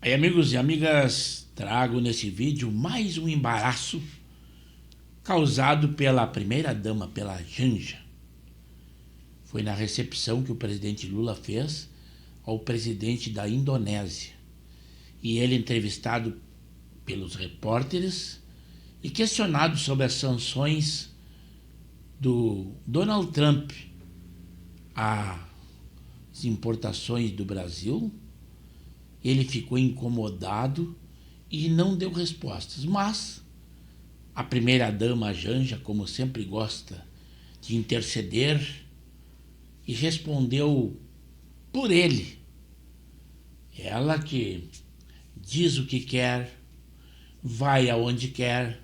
Aí, amigos e amigas, trago nesse vídeo mais um embaraço causado pela primeira-dama, pela Janja. Foi na recepção que o presidente Lula fez ao presidente da Indonésia. E ele, entrevistado pelos repórteres e questionado sobre as sanções do Donald Trump às importações do Brasil, ele ficou incomodado e não deu respostas. Mas a primeira-dama, a Janja, como sempre gosta de interceder, e respondeu por ele. Ela que diz o que quer, vai aonde quer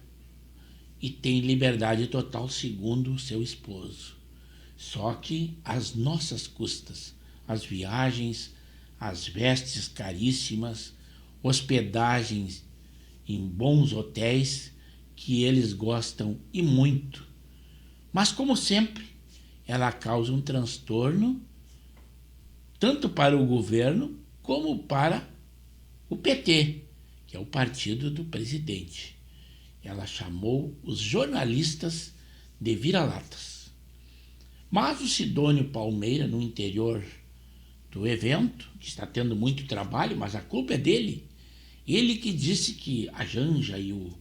e tem liberdade total, segundo seu esposo. Só que às nossas custas, as viagens, as vestes caríssimas, hospedagens em bons hotéis que eles gostam e muito. Mas, como sempre, ela causa um transtorno tanto para o governo como para o PT, que é o partido do presidente. Ela chamou os jornalistas de vira-latas. Mas o Sidônio Palmeira, no interior do evento, que está tendo muito trabalho, mas a culpa é dele. Ele que disse que a Janja e o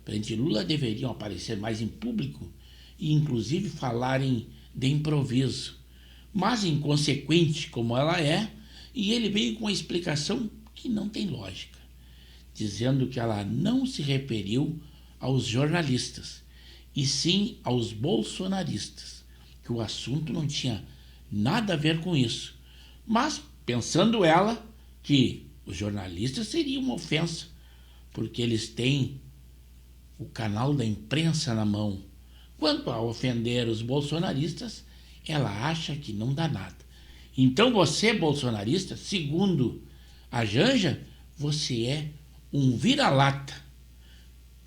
presidente Lula deveriam aparecer mais em público e inclusive falarem de improviso. Mas inconsequente como ela é, e ele veio com uma explicação que não tem lógica, dizendo que ela não se referiu aos jornalistas, e sim aos bolsonaristas, que o assunto não tinha nada a ver com isso. Mas, pensando ela, que os jornalistas seria uma ofensa, porque eles têm o canal da imprensa na mão. Quanto a ofender os bolsonaristas, ela acha que não dá nada. Então você, bolsonarista, segundo a Janja, você é um vira-lata.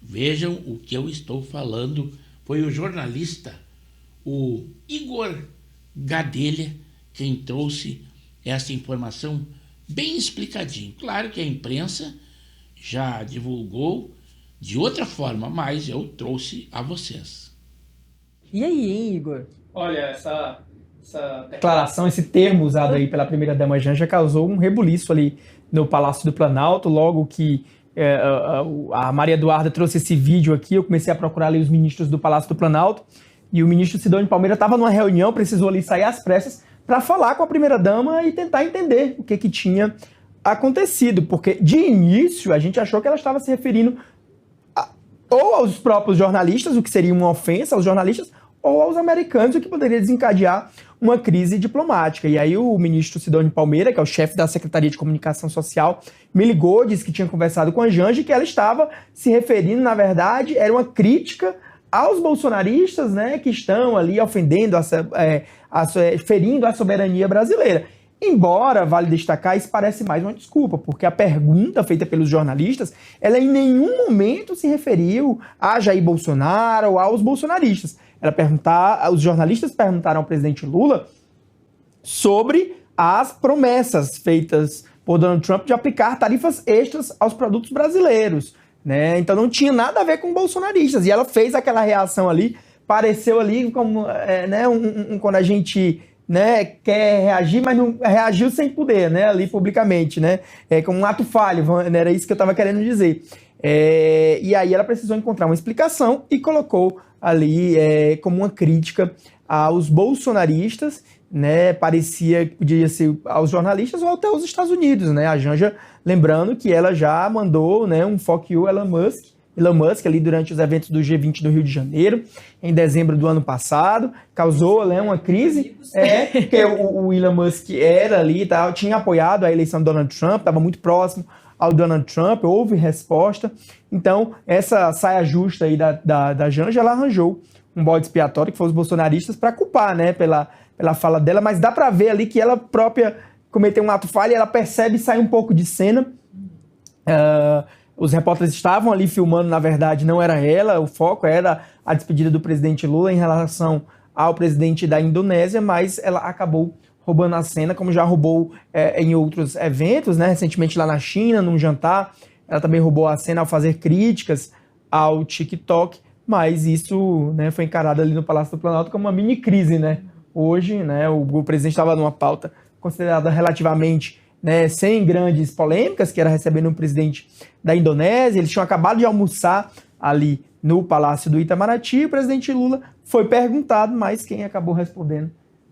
Vejam o que eu estou falando. Foi o jornalista, o Igor Gadelha, quem trouxe essa informação bem explicadinho. Claro que a imprensa já divulgou de outra forma, mas eu trouxe a vocês. E aí, hein, Igor? Olha, essa declaração, esse termo usado aí pela primeira-dama Janja causou um rebuliço ali no Palácio do Planalto. Logo que a Maria Eduarda trouxe esse vídeo aqui, eu comecei a procurar ali os ministros do Palácio do Planalto, e o ministro Sidônio Palmeira estava numa reunião, precisou ali sair às pressas para falar com a primeira-dama e tentar entender o que tinha acontecido, porque de início a gente achou que ela estava se referindo ou aos próprios jornalistas, o que seria uma ofensa aos jornalistas, ou aos americanos, o que poderia desencadear uma crise diplomática. E aí o ministro Sidônio Palmeira, que é o chefe da Secretaria de Comunicação Social, me ligou, disse que tinha conversado com a Janja e que ela estava se referindo, na verdade, era uma crítica aos bolsonaristas, né, que estão ali ofendendo, ferindo a soberania brasileira. Embora, vale destacar, isso parece mais uma desculpa, porque a pergunta feita pelos jornalistas, ela em nenhum momento se referiu a Jair Bolsonaro ou aos bolsonaristas. Os jornalistas perguntaram ao presidente Lula sobre as promessas feitas por Donald Trump de aplicar tarifas extras aos produtos brasileiros, né? Então não tinha nada a ver com bolsonaristas. E ela fez aquela reação ali, pareceu ali como quando a gente, né, quer reagir, mas não reagiu sem poder, né, ali publicamente, né, como um ato falho, né, era isso que eu estava querendo dizer. E aí ela precisou encontrar uma explicação e colocou ali como uma crítica aos bolsonaristas, né, parecia que podia ser aos jornalistas ou até aos Estados Unidos, né, a Janja, lembrando que ela já mandou, né, um fuck you Elon Musk ali durante os eventos do G20 do Rio de Janeiro, em dezembro do ano passado, causou, né, uma crise, porque o Elon Musk era ali, tinha apoiado a eleição do Donald Trump, estava muito próximo ao Donald Trump, houve resposta. Então, essa saia justa aí da Janja, ela arranjou um bode expiatório, que foi os bolsonaristas, para culpar, né, pela fala dela, mas dá para ver ali que ela própria cometeu um ato falho e ela percebe e sai um pouco de cena. Os repórteres estavam ali filmando, na verdade, não era ela, o foco era a despedida do presidente Lula em relação ao presidente da Indonésia, mas ela acabou roubando a cena, como já roubou em outros eventos, né? Recentemente lá na China, num jantar, ela também roubou a cena ao fazer críticas ao TikTok, mas isso, né, foi encarado ali no Palácio do Planalto como uma mini crise, né? Hoje, né, o presidente estava numa pauta considerada relativamente, né, sem grandes polêmicas, que era recebendo um presidente da Indonésia. Eles tinham acabado de almoçar ali no Palácio do Itamaraty, e o presidente Lula foi perguntado, mas quem acabou respondendo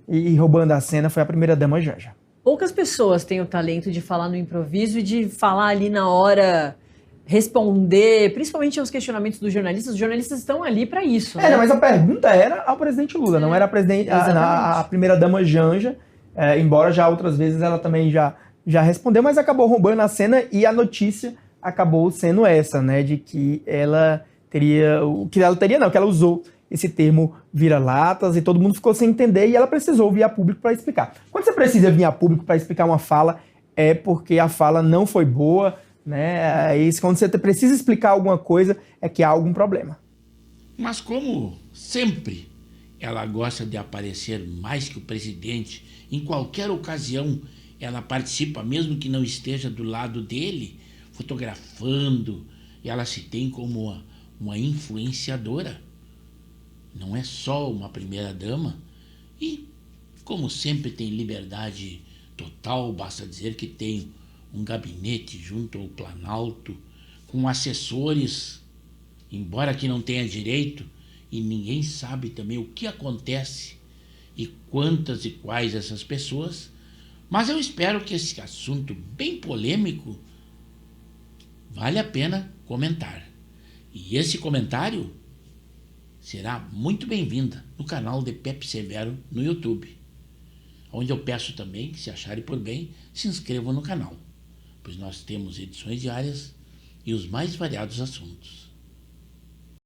e roubando a cena foi a primeira-dama Janja. Poucas pessoas têm o talento de falar no improviso e de falar ali na hora, responder, principalmente aos questionamentos dos jornalistas. Os jornalistas estão ali para isso, né? Mas a pergunta era ao presidente Lula, não era a primeira-dama Janja, embora já outras vezes ela também já respondeu, mas acabou roubando a cena, e a notícia acabou sendo essa, né, de que ela teria, que ela usou esse termo vira-latas, e todo mundo ficou sem entender, e ela precisou vir a público para explicar. Quando você precisa vir a público para explicar uma fala, é porque a fala não foi boa, né? Quando você precisa explicar alguma coisa, é que há algum problema. Mas como sempre ela gosta de aparecer mais que o presidente, em qualquer ocasião ela participa, mesmo que não esteja do lado dele, fotografando, e ela se tem como uma influenciadora. Não é só uma primeira-dama, e como sempre tem liberdade total, basta dizer que tem um gabinete junto ao Planalto, com assessores, embora que não tenha direito, e ninguém sabe também o que acontece e quantas e quais essas pessoas, mas eu espero que esse assunto bem polêmico vale a pena comentar. E esse comentário será muito bem-vinda no canal de Pepe Severo no YouTube, onde eu peço também que, se acharem por bem, se inscrevam no canal, pois nós temos edições diárias e os mais variados assuntos.